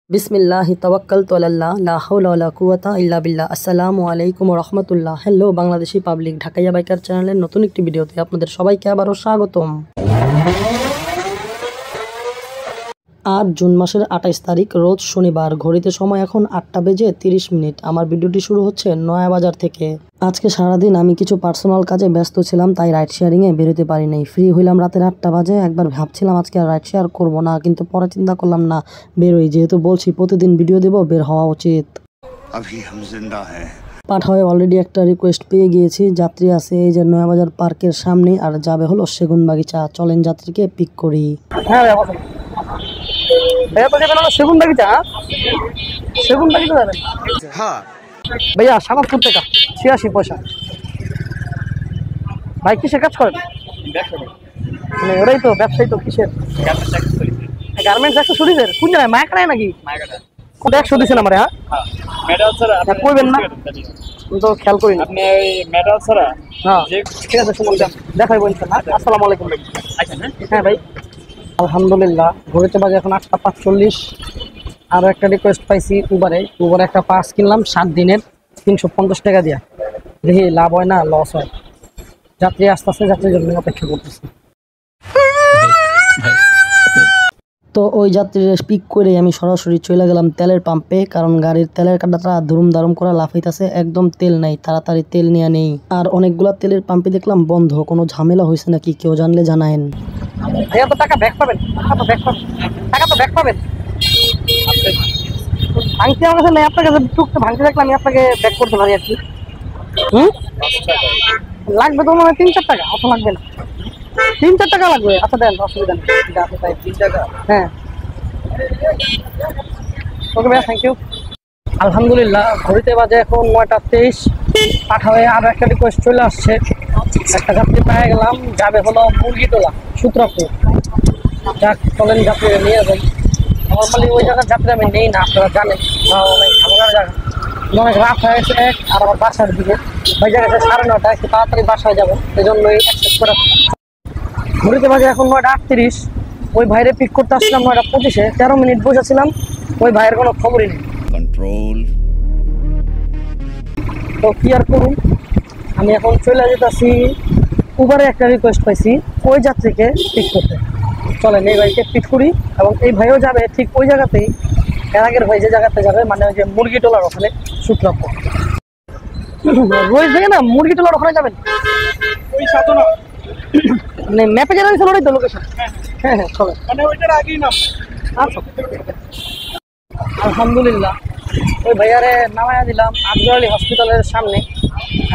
বিসমিল্লাহি তাওয়াক্কালতু আলাল্লাহ লা হাওলা ওয়ালা কুওয়াতা ইল্লা বিল্লাহ। আসসালামু আলাইকুম ওয়া রাহমাতুল্লাহ। হ্যালো বাংলাদেশি পাবলিক, ঢাকাইয়া বাইকার চ্যানেলের নতুন একটি ভিডিওতে আপনাদের সবাইকে আবারও স্বাগতম। আজ জুন মাসের 28 তারিখ, রোজ শনিবার। ঘড়িতে সময় এখন 8টা বেজে 30 মিনিট। আমার ভিডিওটি শুরু হচ্ছে নয়াবাজার থেকে। আজকে সারাদিন আমি কিছু পার্সোনাল কাজে ব্যস্ত ছিলাম, তাই রাইড শেয়ারিংয়ে বেরোতে পারি নাই। ফ্রি হইলাম রাতের 8টা বাজে। একবার ভাবছিলাম আজকে আর রাইড শেয়ার করবো না, কিন্তু পরে চিন্তা করলাম না, বেরোই, যেহেতু বলছি প্রতিদিন ভিডিও দেবো, বের হওয়া উচিত। পাঠাওয়ে অলরেডি একটা রিকোয়েস্ট পেয়ে গিয়েছি। যাত্রী আছে এই যে নয়াবাজার পার্কের সামনে, আর যাবে হলো সেগুন বাগিচা। চলেন যাত্রীকে পিক করি। হ্যাঁ সেগুন বাগিচা, সেগুন বাগিচা যাবেন? হ্যাঁ ভাইয়া, ৭৭ টাকা ৮৬ পয়সা। ভাই কিসের কাজ করেন? মানে ওরাই তো ব্যবসায়ী, তো কিসের? গার্মেন্টস 100 কোন জায়গায়? মায়াকাটায় নাকি? কোনটা 100 দিচ্ছেন আমার? হ্যাঁ কইবেন না তো, খেয়াল করি না। হ্যাঁ ঠিক আছে, সুমন দেখাইবো ইনশাল্লাহ। আসসালামু আলাইকুম ভাই। হ্যাঁ ভাই আলহামদুলিল্লাহ, ঘুরেতে বাজে এখন 8টা 45। আরও একটা রিকোয়েস্ট পাইছি উবারে একটা পাস কিনলাম 7 দিনের 350 টাকা দিয়া। দেখি লাভ হয় না লস হয়। যাত্রী আস্তে আস্তে যাত্রীর জন্য অপেক্ষা করতেছি। তো ওই যাত্রীর পিক করে আমি সরাসরি চলে গেলাম তেলের পাম্পে, কারণ গাড়ির তেলের কাটাটা ধুরুম দারুম করে লাফাইতেছে। একদম তেল নাই, তাড়াতাড়ি তেল নিয়ে নেই। আর অনেকগুলা তেলের পাম্পে দেখলাম বন্ধ। কোনো ঝামেলা হয়েছে নাকি? কেউ জানলে জানায়েন। ভাইয়া তো টাকা ব্যাক পাবেন, টাকা তো ব্যাক পাবেন, টাকা তো ব্যাক পাবেন। ভাঙতে আমার কাছে নেই, আপনার কাছে টুকটা ভাঙতে দেখলে আমি আপনাকে ব্যাক করতে পারি আর কি। লাগবে তো মনে হয় 3-4 টাকা, অত লাগবে না। 3-4 টাকা লাগবে। আচ্ছা দেন, অসুবিধা নেই। 3 টাকা? হ্যাঁ ওকে ভাইয়া, থ্যাংক ইউ। আলহামদুলিল্লাহ, ঘড়িতে বাজে এখন 9টা 23। পাঠাওয়ে আরো একটা রিকোয়েস্ট চলে আসছে। একটা যাত্রী পেয়ে গেলাম, যাবে হলো মুরগিটোলা, সূত্রপুর। যাক চলেন যাত্রীরা নিয়ে যাবেন। নর্মালি ওই জায়গার যাত্রী আমি নেই না, আপনারা জানেন। অনেক ঝামেলার জায়গা, অনেক রাত হয়ে গেছে। আর আমার বাসার দিকে ওই জায়গায় 9:30, একটু তাড়াতাড়ি বাসায় যাবো, এই জন্যই অ্যাক্সেস করে। ঘড়িতে বাজে এখন 9টা 38। ওই ভাইরে পিক করতে আসছিলাম 9টা 25-এ। 13 মিনিট বসেছিলাম, ওই ভাইয়ের কোনো খবরই নেই। কন্ট্রোল। তো কি আর করুন, আমি এখন চলে যেতেছি। উবারে একটা রিকোয়েস্ট পাইছি ওই যাত্রীকে পিক করতে। চলেন এই ভাইকে পিক করি, এবং এই ভাইও যাবে ঠিক ওই জায়গাতেই। এর আগের ভাই যে জায়গাতে যাবে, মানে ওই যে মুরগিটোলার ওখানে, সূত্রপুর। রোজ থেকে না মুরগিটোলার ওখানে যাবেন? ওই সাধনা মানে ম্যাপে জানা দিয়েছিল ওটাই তো লোকেশন। হ্যাঁ হ্যাঁ চলেন, মানে ওইটার আগেই না। আচ্ছা আলহামদুলিল্লাহ, ওই ভাইয়ারে নামায়া দিলাম আজগর হসপিটালের সামনে।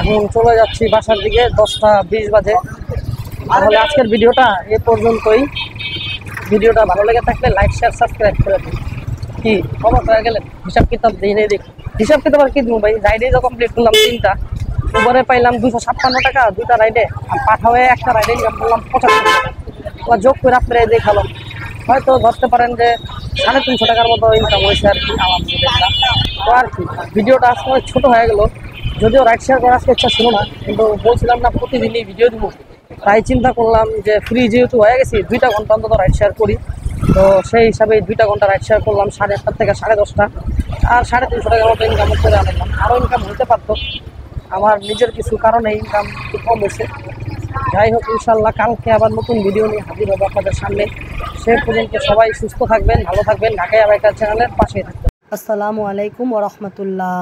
এখন চলে যাচ্ছি বাসার দিকে। 10টা 20 বাজে। তাহলে আজকের ভিডিওটা এ পর্যন্তই। ভিডিওটা ভালো লেগে থাকলে লাইক শেয়ার সাবস্ক্রাইব করে দিন। কি খবর হয়ে গেলেন? হিসাব কিতাব দিই নেই, দেখি হিসাব কিতাব আর কি দেবো ভাই। রাইডে তো কমপ্লিট করলাম 3টা, উবরে পাইলাম 257 টাকা 2টা রাইডে। আর পাঠাওয়ে একটা রাইডে ইনকাম করলাম 75 টাকা। যোগ করে আপনারা দেখালাম, হয়তো ধরতে পারেন যে 350 টাকার মতো ইনকাম হয়েছে আর কি আলহামদুলিল্লাহ। তো আর কি, ভিডিওটা আজকে অনেক ছোটো হয়ে গেল। যদিও রাইড শেয়ার করার আজকে ইচ্ছা ছিল না, কিন্তু বলছিলাম না প্রতিদিনই ভিডিও দিব, তাই চিন্তা করলাম যে ফ্রি যেহেতু হয়ে গেছি 2টা ঘন্টা অন্তত রাইড শেয়ার করি। তো সেই হিসাবে 2টা ঘন্টা রাইড শেয়ার করলাম 8:30 থেকে 10:30, আর 350 টাকার মতো ইনকাম করে আনলাম। আরও ইনকাম হতে পারতো, আমার নিজের কিছু কারণে ইনকাম একটু কম হয়েছে। যাই হোক, ইনশাল্লাহ কালকে আবার নতুন ভিডিও নিয়ে হাজির হবো আপনাদের সামনে। সে পর্যন্ত সবাই সুস্থ থাকবেন, ভালো থাকবেন, ঢাকাইয়া বাইকার চ্যানেলের পাশেই থাকবেন। আসসালামু আলাইকুম ওয়া রাহমাতুল্লাহ।